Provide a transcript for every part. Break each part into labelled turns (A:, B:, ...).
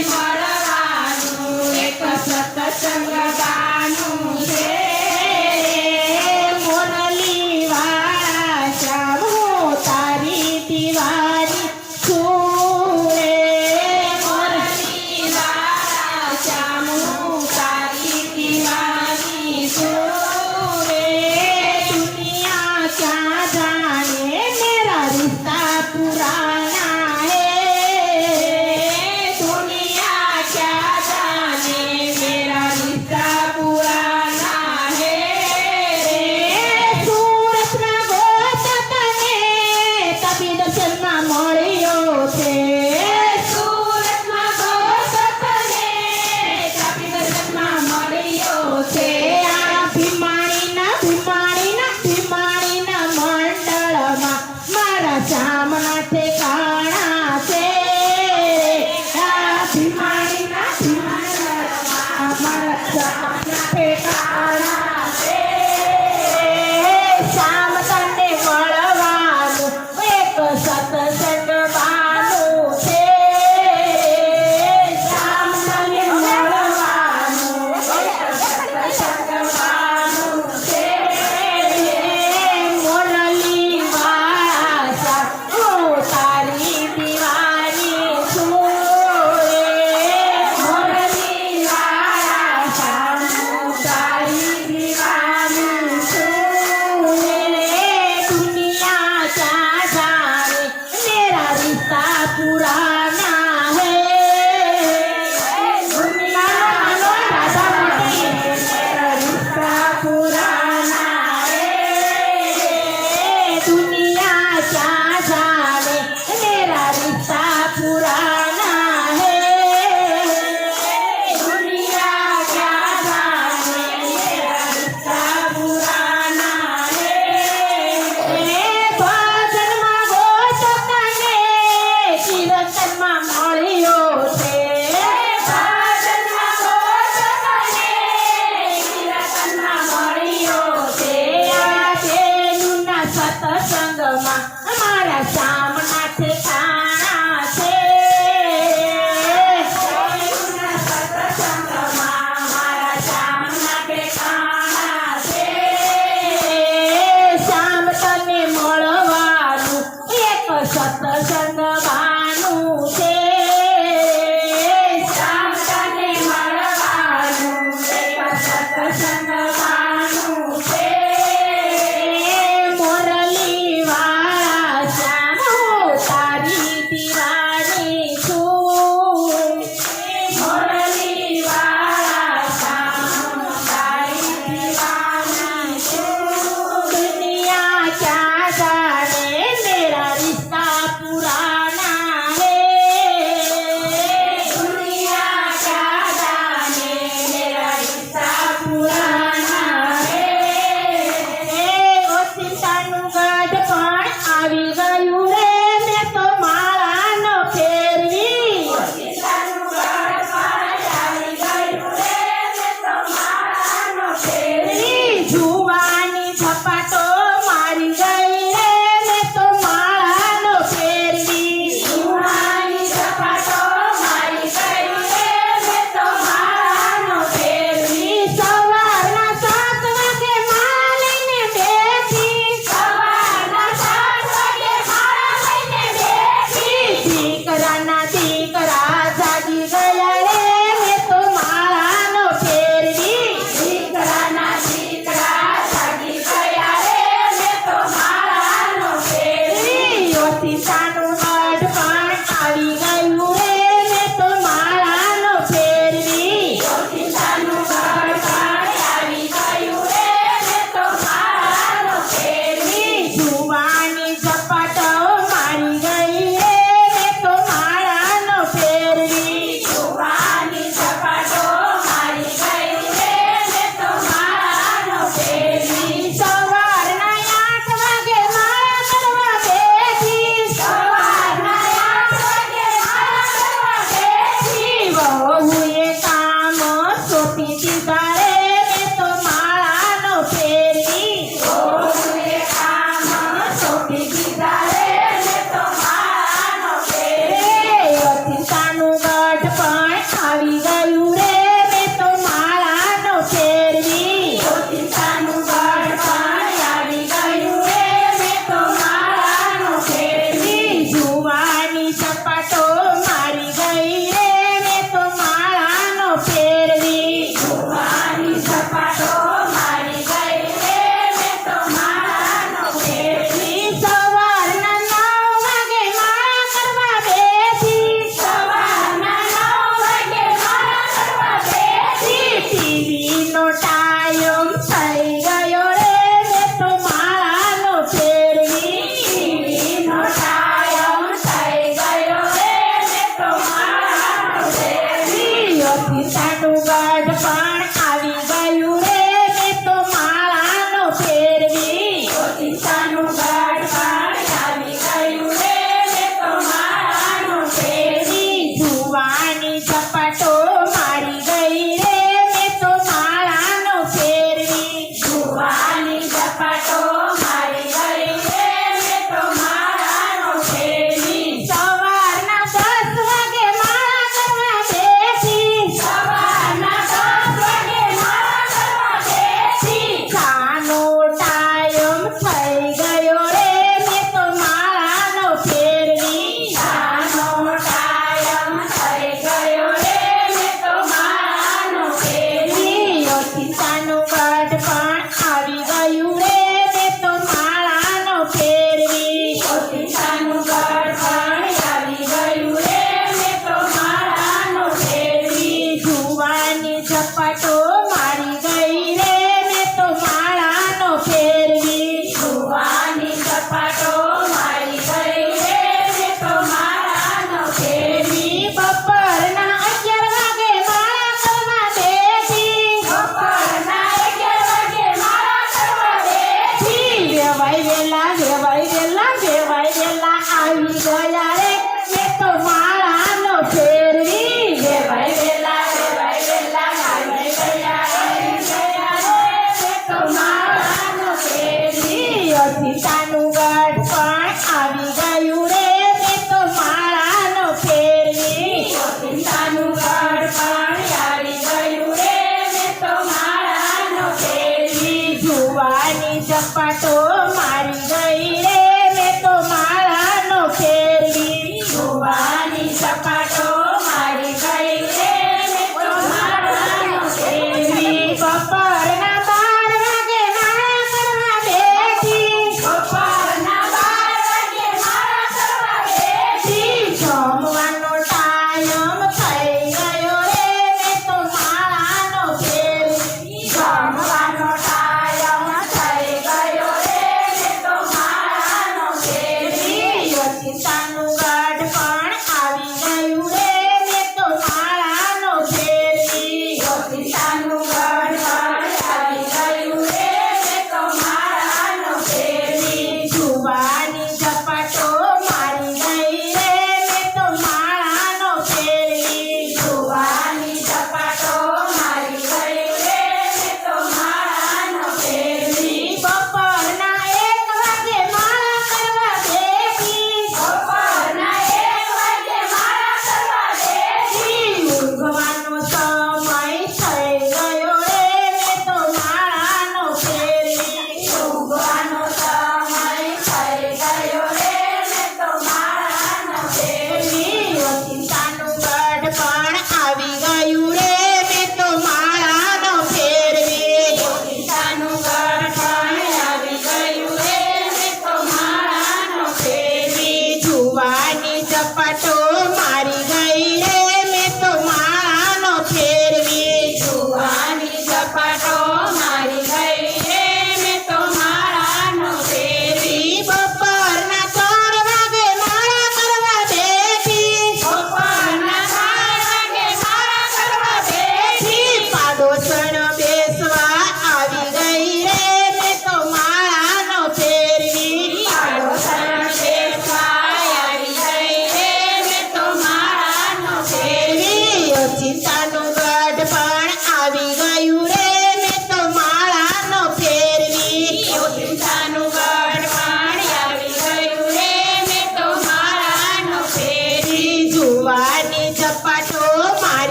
A: મળવાનું એક સત્સંગ ગાનું છે
B: મોરલી વાળા શ્યામ હું તારી દિવારી છું રે
A: મોરલી વાળા શ્યામ હું તારી દિવારી છું
B: रे दुनिया क्या जाने मेरा रिश्ता पुराना है
A: दुनिया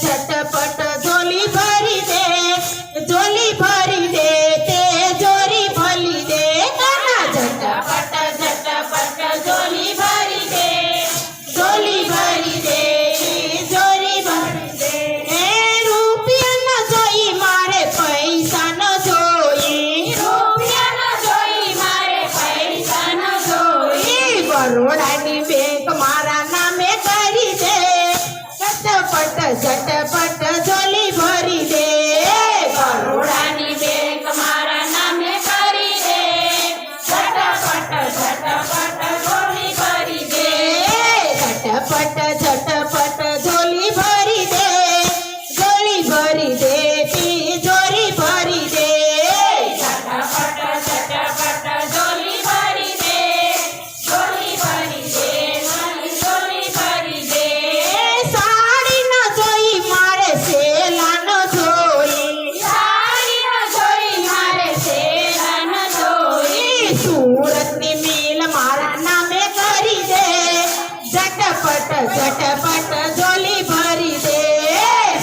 B: ઝટપટ ઝોલી ભરી દે, ઝોલી ભરી દે તે જોરી ભલી દે કાના ઝટપટ ઝટપટ ઝોલી ભરી દે, ઝોલી ભરી દે જોરી ભરી દે. એ રૂપિયા ન જોઈ મારે પૈસા ન જોઈ,
A: રૂપિયા ન જોઈ મારે પૈસા ન જોઈ,
B: બરોડાની બેંક મારા નામે કરી દે, ઝટપટ ઝટપટ ઝોલી ભરી દે,
A: બરોડાની બેંક મારા નામે કરી દે, ઝટપટ ઝટપટ ઝોલી ભરી દે,
B: ઝટપટ ઝટપટ ઝોલી ભરી દે, ઝોલી ભરી દે તિજોરી ભરી દે,
A: ઝટપટ ઝટપટ ઝોલી ભરી દે, ઝોલી ભરી દે, મારી ઝોલી ભરી દે.
B: સાડી ન જોઈ મારે સેલા ન જોઈ,
A: સાડી ન જોઈ મારે સેલા ન જોઈ,
B: સુરતની મિલ મારા નામે કરી દે, ઝટપટ ઝટપટ ઝોલી ભરી દે,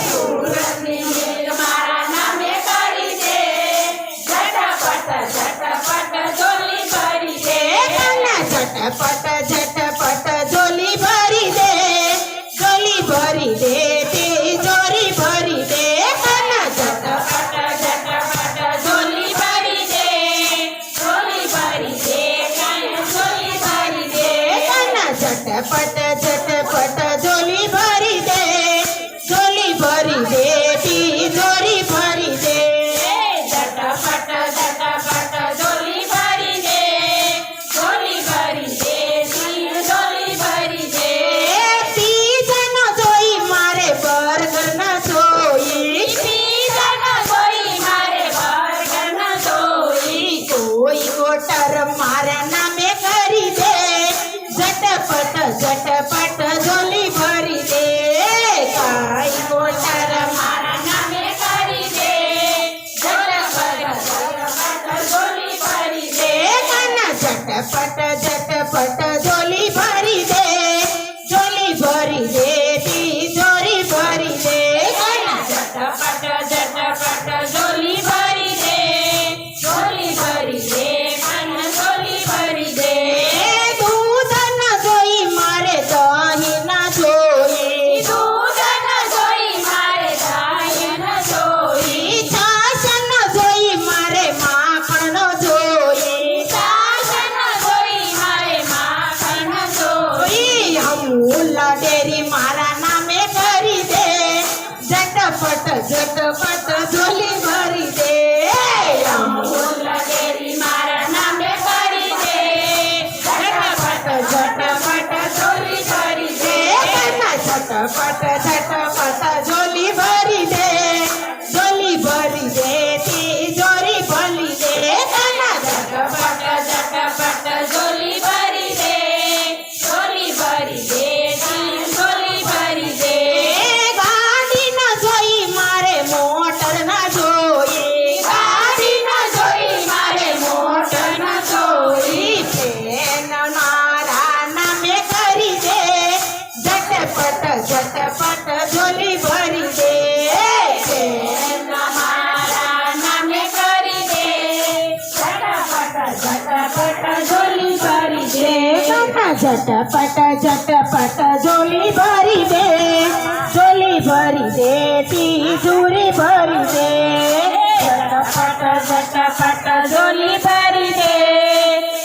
A: સુરતની મિલ મારા નામે કરી દે, ઝટપટ ઝટપટ ઝોલી ભરી દે,
B: કાના ઝટપટ ઝટપટ ઝોલી ભરી દે, ઝોલી ભરી દે તિજોરી ભરી દે કાના ઝટપટ
A: ઝટપટ ઝોલી ભરી દે, ઝોલી ભરી દે, કાને ઝોલી ભરી દે,
B: કાના ઝટપટ ઝટપટ ઝોલી ભરી દે, ઝોલી ભરી દે તિજોરી ભરી દે,
A: ઝટપટ ઝટપટ ઝોલી ભરી દે, ઝોલી ભરી દે, ઝોલી ભરી દે.
B: તીજા ન જોઈ મારે બર્ગર ન જોઈ,
A: પીઝા ન જોઈ મારે બર્ગર ન જોઈ,
B: કોઈ ઓટર મારા નામે કરી દે, ઝટપટ ઝટપટ ઝોલી ભરી દે, કાઈ ઓટર
A: મારા નામે કરી દે, ઝટપટ ઝટપટ ઝોલી ભરી દે,
B: કાના ઝટપટ ઝટપટ ઝોલી ભરી દે, ઝોલી ભરી દે તિજોરી ભરી દે કાના
A: ઝટપટ ઝટપટ ઝોલી ભરી દે, ઝોલી ભરી દે, કાને ઝોલી ભરી દે.
B: દૂધ ન જોઈ મારે દહીં ન જોઈ,
A: દૂધ ન જોઈ મારે દહીં ન જોઈ,
B: છાશ ન જોઈ મારે માખણ ન જોઈ,
A: છાશ ન જોઈ મારે માખણ ન જોઈ,
B: અમૂલ ડેરી મારા નામે કરી દે, ઝટપટ ઝટપટ ઝોલી ભરી દે,
A: અમૂલ ડેરી મારા નામે કરી દે, ઝટપટ ઝટપટ ઝોલી ભરી દે,
B: ઝટપટ ઝટપટ ઝોલી ભરી દે, ઝોલી ભરી દે તિજોરી ભરી દે કાના
A: ઝટપટ ઝટપટ ઝોલી ભરી દે, ઝોલી ભરી દે, ઝોલી ભરી દે.
B: ગાડી ન જોઈ મારે મોટર ન જોઈ,
A: ગાડી ન જોઈ મારે મોટર ન જોઈ,
B: ટ્રેન મારા નામે કરી દે, ઝટપટ ઝટપટ ઝોલી ભરી દે,
A: એમના મારા નામે કરી દે, ઝટપટ ઝટપટ ઝોલી ભરી દે,
B: કાકા ઝટપટ ઝટપટ ઝોલી ભરી દે, ઝોલી ભરી દે તિજોરી ભરી દે,
A: ઝટપટ ઝટપટ ઝોલી ભરી દે,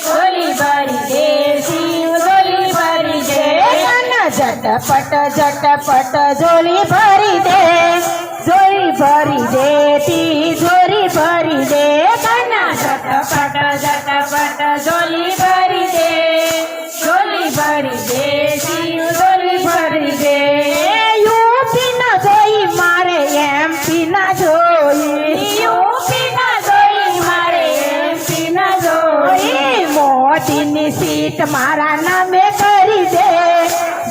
A: ઝોલી ભરી દે, ઝોલી ભરી દે,
B: કાના ઝટપટ ઝટપટ ઝોલી ભરી દે, ઝોલી ભરી દે તિજોરી ભરી દે કાના
A: ઝટપટ ઝટપટ ઝોલી ભરી દે, ઝોલી ભરી દે, ઝોલી ભરી દે.
B: યુપી ન જોઈ મારે એમપી ન જોઈ,
A: યુપી ન જોઈ મારે એમપી ન જોઈ,
B: મોદીની સીટ મારા નામે કરી દે,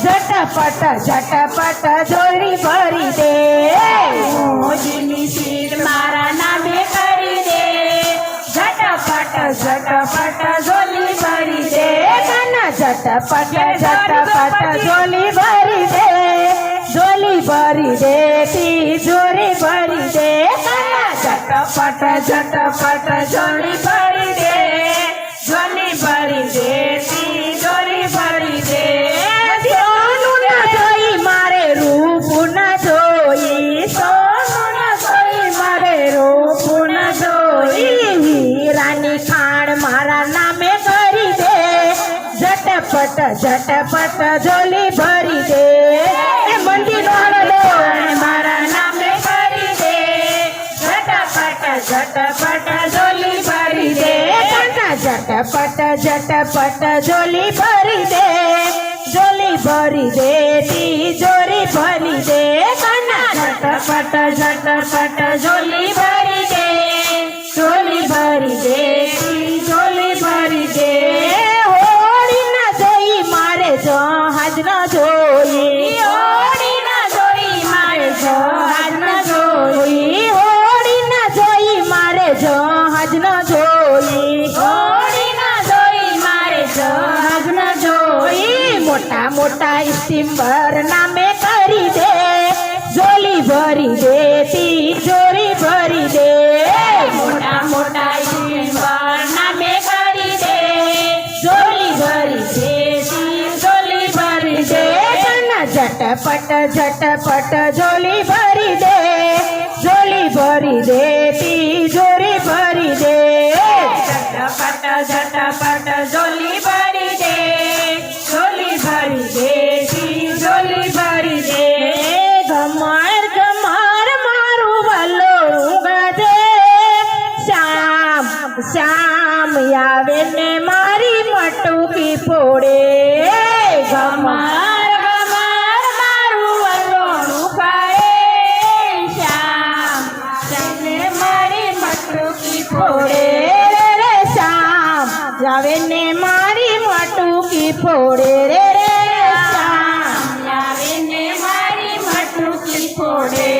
B: ઝટપટ ઝટપટ ઝોલી ભરી દે,
A: મોદીની સીટ મારા નામે કરી દે, ઝટપટ ઝટપટ ઝોલી ભરી દે,
B: કાના ઝટપટ ઝટપટ ઝોલી ભરી દે, ઝોલી ભરી દે તિજોરી ભરી દે કાના
A: ઝટપટ ઝટપટ ઝોલી ભરી દે ઝોલી ભરી દે તિજોરી ભરી દે
B: સોનું ના જોઈ મારે રૂપ ના જોઈ
A: સોનું ના જોઈ મારે રૂપ ના જોઈ
B: હીરાની ખાણ મારા નામે કરી દે ઝટપટ ઝટપટ ઝોલી ભરી દે એ મંડી નો
A: મારા નામે કરી દે ઝટપટ ઝટપટ ઝોલી ભરી દે
B: કાના ઝટપટ ઝટપટ ઝોલી ભરી દે ઝોલી ભરી દે તિજોરી ભરી દે કાના
A: ઝટપટ ઝટપટ ઝોલી ભરી દે ઝોલી ભરી દે તિજોરી ભરી દે
B: હોળી ના જોઈ મારે જહાજ ન જોઈ
A: હોળી ના જોઈ મારે જહાજ ન જોઈ
B: હોળી ના જોઈ મારે જહાજ ન જોઈ
A: હોળી ના જોઈ મારે જહાજ ન જોઈ
B: મોટા મોટા સ્ટીમર નામે કરી દે ઝોલી ભરી દે તિજોરી ભરી દે
A: મોટા મોટા સ્ટીમર નામે કરી દે ઝોલી ભરી દે તિજોરી ભરી દે
B: કાના ઝટપટ ઝટપટ ઝોલી ભરી દે ઝોલી ભરી દે તિજોરી ભરી દે
A: ઝટપટ ઝટપટ ઝોલી ભરી દે ઝોલી ભરી દે તિજોરી ભરી દે
B: ઘમર ઘમર મારું વલોણું ગાજે શ્યામ શ્યામ આવે ને મારી મટુકી ફોડે
A: ગમાર ગમાર મારું વલોણું ખાય શ્યામ તને મારી મટકી ફોડે
B: રે શ્યામ આવે ને મારી મટુકી ફોડે રે શ્યામ
A: આવે ને મારી મટકી ફોડે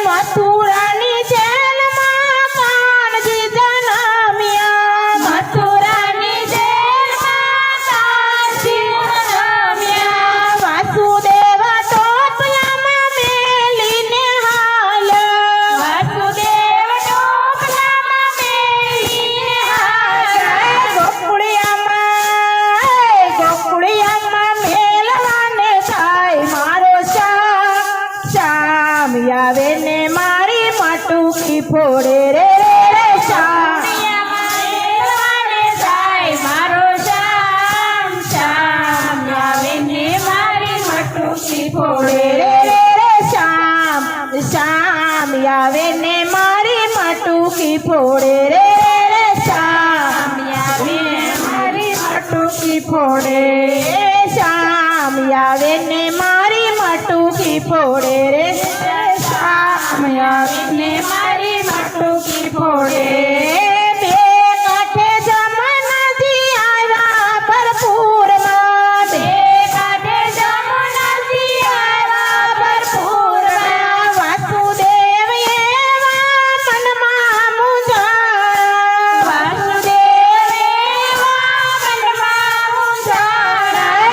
B: મથુરાની જેલમાં કાનજી જન્મ્યા
A: મથુરાની જેલમાં કાશી રમ્યા
B: વાસુદેવ ટોપલામાં મેલીને હાલ્યા
A: વાસુદેવ ટોપલામાં મેલીને હાલ્યા
B: ગોકુળિયામાં મેલવાને થાય મારો શ્યામ આવે ને મારી મટુકી ફોડે રે શ્યામ
A: મેલવાને જાય મારો શ્યામ શ્યામ આવે ને મારી મટકી ફોડે
B: શ્યામ શ્યામ આવે ને મારી મટુકી ફોડે રે શ્યામ
A: આવે ને મારી
B: મટુકી ફોડે શ્યામ આવે ને મારી મટુકી ફોડે રે શ્યામ આવે
A: ને મારી મટકી ફોડે
B: બે કાંઠે જમનાજી આવ્યા ભરપૂરમાં
A: બે કાંઠે જમનાજી આવ્યા ભરપૂરમાં
B: વાસુદેવ એવા મનમાં મૂંઝાણા
A: વાસુદેવ એવા મનમાં મૂંઝાણા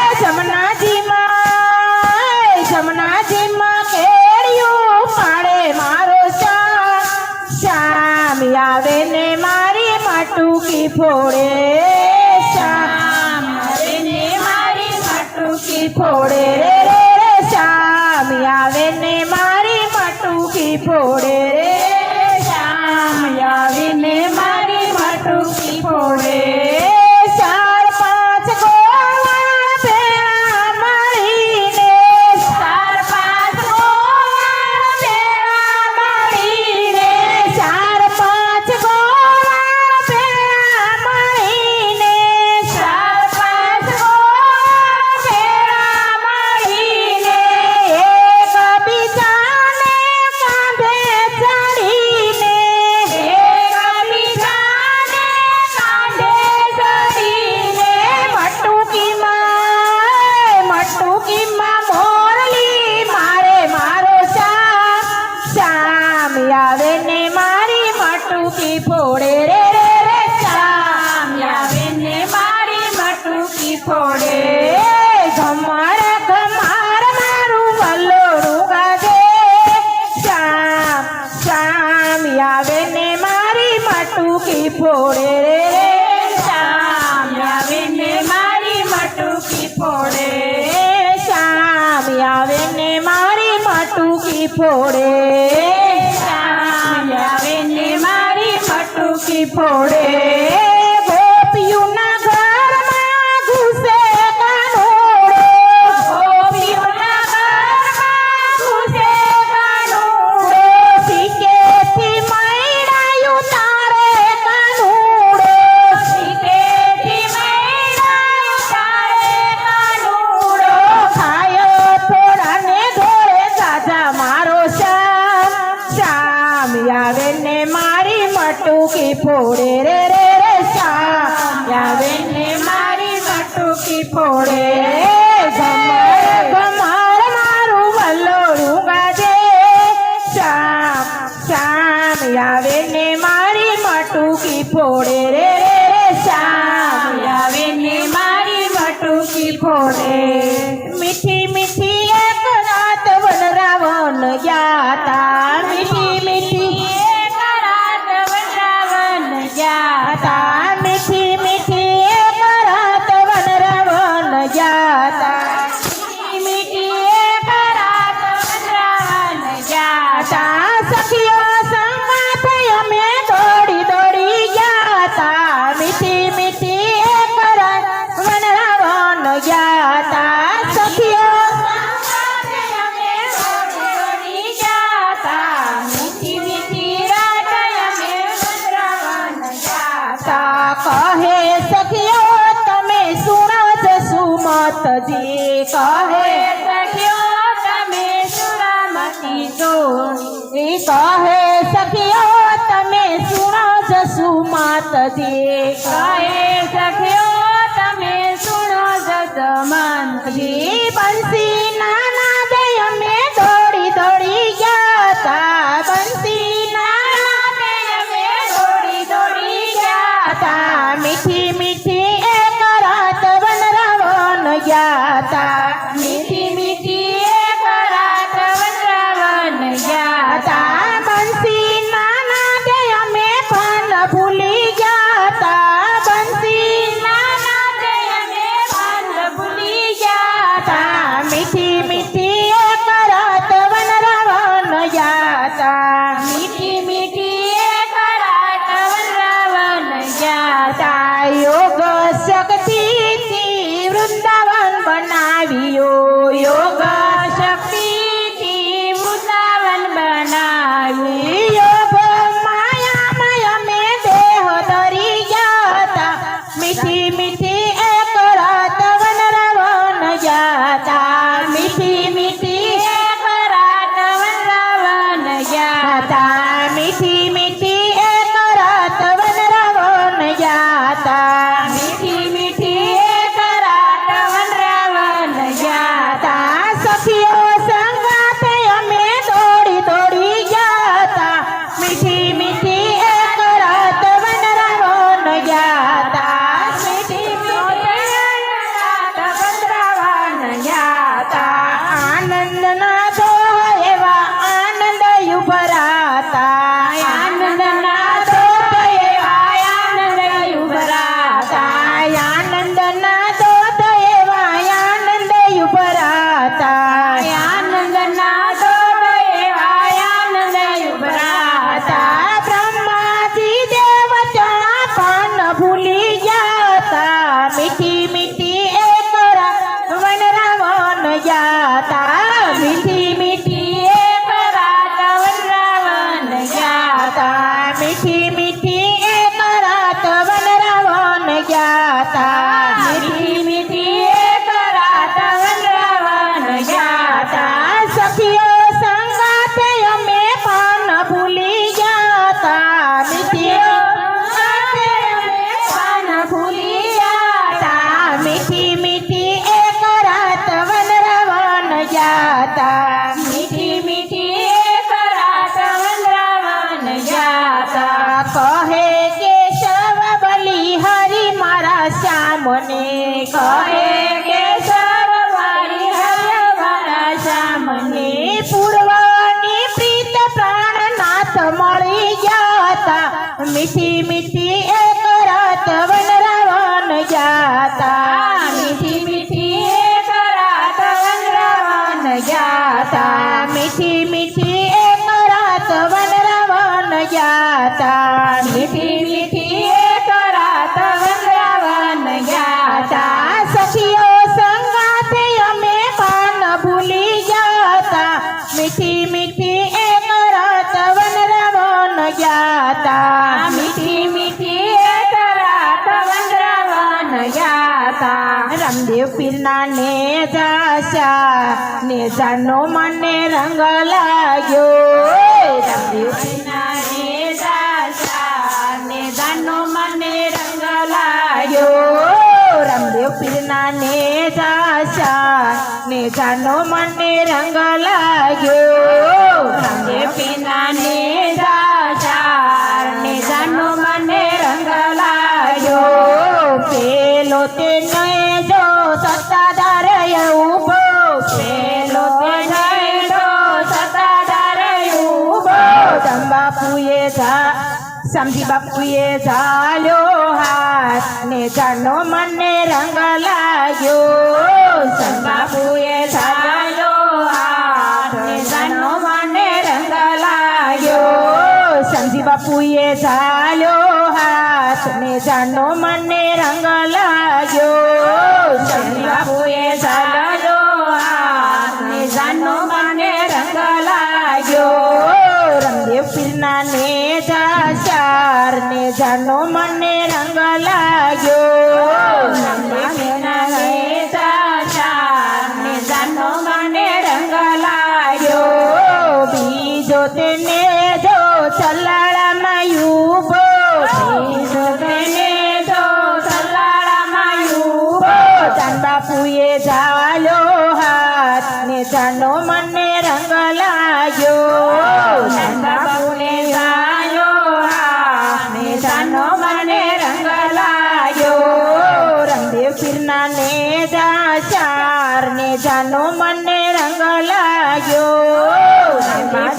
B: જમનાજીમાં કેડિયું પાડે મારો શ્યામ આવે ને મારી મટુકી ફોડે શ્યામ
A: આવે ને મારી મટકી
B: ફોડે રે શ્યામ આવે ને મારી મટુકી ફોડે રે
A: શ્યામ આવીને મારી મટકી ફોડે
B: ચાર પાંચ ગોવાળ ભેળા મળીને
A: ચાર પાંચ ગોવાળ ભેળા મળીને
B: ચાર પાંચ ગોવાળ ભેળા મળીને
A: ચાર પાંચ ગોવાળ ભેળા મળીને
B: એકબીજાને કાંધે ચડીને
A: એકબીજાને કાંધે ચડીને
B: મટુકીમાં મોરલી મારે મારો શ્યામ આવે ને મારી મટુકી ફોડે રે શ્યામ
A: આવે ને મારી મટકી ફોડે
B: ઘમર ઘમર મારું વલોણું ગાજે
A: શ્યામ આવે ને મારી મટુકી ફોડે
B: ગોપીઓના ઘરમાં ઘૂસે કાનુડો
A: ગોપીઓના ઘરમાં ઘૂસે કાનુડો
B: શીકેથી મૈડાયું તારે કાનુડો
A: શીકેથી મૈડાયું તારે કાનુડો
B: ખાયો થોડાને ઘોડે સાજા મારો શ્યામ આવે ને મારી મટુકી ફોડે રે શ્યામ આવે ને મારી મટુકી ફોડે ઘમાર મારું વલ્લોરું ગાજે શ્યામ આવે ને મારી મટુકી ફોડે રે શ્યામ
A: આવે ને મારી મટુકી ફોડે
B: મીઠી મીઠી એક રાત વનરાવન ગયા મીઠી મીઠી
A: એક રાત વનરાવન ગયા
B: તા મીઠી મીઠી એક રાત વનરાવન ગયા
A: મીઠી મીઠી એક રાત વનરાવન ગયા
B: તા સખીઓ સંગાથે અમે દોડી દોડી ગયા મીઠી મીઠી એક રાત વનરાવન ગયા સખીઓ
A: સાથે અમે દોડી ગયા મીઠી મીઠી રાત અમે વનરાવન ગયા
B: કહે સખીઓ તમે સુનો જસુ મતજી કહે
A: સખ્યો તમે સુરામતી છો
B: કહે સખીઓ તમે સુનો જસુ મતજી
A: કહે સખ્યો તમે સુનો જજમાનજી
B: બંસી નાના દે અમે દોડી દોડી ગયા બંસી નાના
A: અમે દોડી દોડી ગયા
B: મીઠી મીઠી એક રાત વનરાવન ગયા
A: મીઠી મીઠી એક રાત વનરાવન ગયા
B: બંસી નાના દે અમે પણ ભૂલી ગયા બંસી
A: નાના તે અમે ભાન ભૂલી ગયા
B: મીઠી મીઠી એક રાત વનરાવન ગયા
A: મીઠી મીઠી એક રાત વનરાવન ગયા
B: યોગ શક્તિથી વૃંદાવન બનાવ્યો યોગ
A: શક્તિથી વૃંદાવન બનાવી
B: યોગ માયામય અમે દેહ ધરી ગયા મીઠી મીઠી એક રાત વનરાવન ગયા મીઠી મીઠી
A: એક રાત વનરાવન ગયા
B: મીઠી મીઠી એક રાત વનરાવન ગયા
A: મીઠી મીઠી એક રાત વનરાવન ગયા
B: સખીઓ સંગાથે અમે દોડી દોડી ગયા મીઠી મીઠી એક રાત વનરાવન ગયા
A: મીઠી મીઠી રાત વનરાવન ગયા
B: આનંદના દો એવા આનંદ ઉભરાતા
A: આનંદના દો એવા આનંદ ઉભરાતા
B: આનંદના દો એવા આનંદ ઉભરાતા
A: આનંદના દો એવા આનંદ ઉભરાતા
B: બ્રહ્માજી દેવ ચણા પાન ભૂલી ગયા મીઠી મીઠી એક રાત વનરાવન ગયા મીઠી મીઠી
A: એક રાત વનરાવન ગયા
B: મીઠી મીઠી એક રાત વનરાવન ગયા
A: મીઠી મીઠી એક રાત વનરાવન ગયા
B: સખીઓ સંગાથે અમે પાન ભૂલી ગયા મીઠી
A: પાન ભૂલી ગયા
B: મીઠી મીઠી એક રાત વનરાવન ગયા
A: મીઠી મીઠી એક રાત વનરાવન ગયા
B: કહે કેશવ બલી હરી મારા શ્યામને
A: કહે કેશવ વાળી હરે મારા શ્યામને
B: પૂર્વની પ્રીત પ્રાણનાથ મળી ગયા મીઠી મીઠી એક રાત વનરાવન ગયા
A: મીઠી મીઠી એક રાત વનરાવન ગયા
B: મીઠી મીઠી એક જાનો મને રંગ લાગ્યો
A: રંગે પીનાને જાચાર ને જાનો મને રંગ લાગ્યો
B: પેલો તે નય જો સત્તાદાર ઉભો
A: પેલો તે નયડો સત્તાદાર ઊભો
B: બાપુએ સમજી બાપુએ ઝાલ્યો હાથ ને જાનો મને રંગ લાગ્યો
A: બાપુએ ઝાલ્યો હાથ ને જાનો મને રંગ લાગ્યો
B: સમજી બાપુએ ઝાલ્યો હાથ ને જાનો મને રંગ લાગ્યો
A: સમજી બાપુએ ઝાલ્યો હાથ ને જાનો મને રંગ લાગ્યો
B: રંગે પીરના ને ચાર ને જાનો મને રંગ લાગ્યો
A: રંગે પીનાને જાચાર ને જાનો મને રંગ લાગ્યો
B: બીજો તેને જો ચલાળામાં ઉભો
A: બીજો તેને જો સલાળામાં ઊભો
B: જાન બાપુએ ઝાલ્યો હાથ ને જાનો મને રંગ લાગ્યો
A: બાપુને ઝાલ્યો હાથ ને જાનો મને રંગ લાગ્યો
B: રંગે પીરના ને ચાર ને જાનો મને રંગ લાગ્યો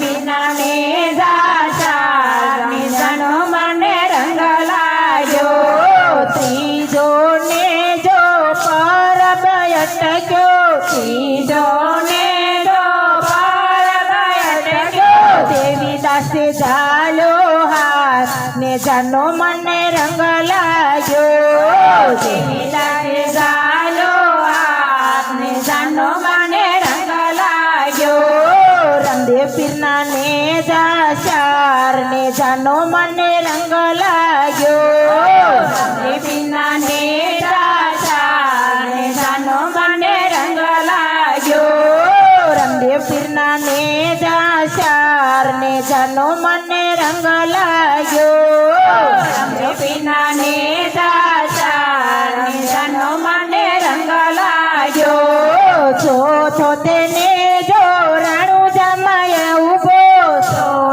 A: પીનાને જાચાર ને જાનો મને રંગ લાગ્યો
B: ત્રીજો ને જો પરબ અટક્યો
A: ત્રીજો ને જો પરબ અટક્યો
B: દેવી દાસે ઝાલ્યો હાથ ને જાનો મને રંગ લાગ્યો
A: દેવી દાસે ઝાલ્યો હાથ ને જાનો મને રંગ લાગ્યો
B: રંગે પીરના ને ચાર ને જાનો મને રંગ લાગ્યો
A: રંગે પીનાને જાચાર ને જાનો મને રંગ લાગ્યો
B: રંગે પીરના ને ચાર ને જાનો મને રંગ લાગ્યો
A: રંગે પીનાને જાચાર ને જાનો મને રંગ લાગ્યો
B: ચોથો તેને જો રાણું જમાય ઉભો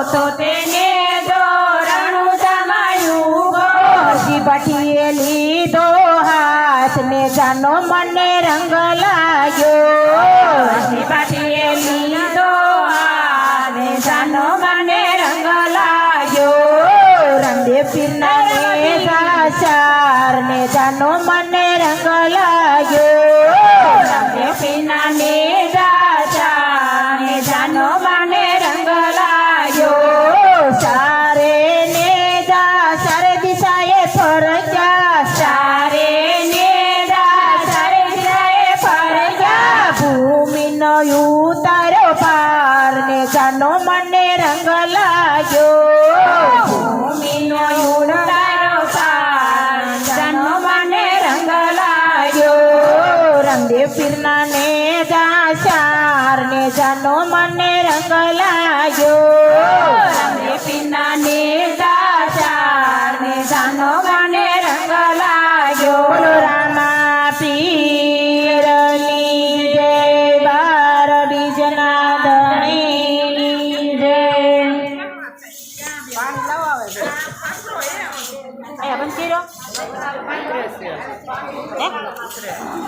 A: તો તેને જો રણું જમાયું ઊભો
B: હરજી ભઠીએ લીધો હાથ ને જાનો મને રંગ લાગ્યો
A: હરજી ભઠીએ લીધો હાથ ને જાનો મને રંગ લાગ્યો
B: રંગે પીરના ને ચાર ને જાનો મને રંગ લાગ્યો
A: રંગે પીનાને જાચાર ને જાનો મને રંગ લાગ્યો
B: સારે ને સારે દિશાએ ફરક્યા
A: ચારે ને જાચારે દિશાએ ફરક્યા
B: ભૂમિનો ઉતારો પાર ને જાનો મને રંગ લાગ્યો
A: ભૂમિનો ઉડારો પાર જાનો મને રંગ લાગ્યો
B: રંગે પીરના ને ચાર ને જાનો મને રંગ લાગ્યો
A: રંગે પીનાને જાચાર ને જાનો મને રંગ લાગ્યો
B: બોલો રામા પીરની જય બાર બીજના ધણીની જય અહીંયા બંધ કર્યો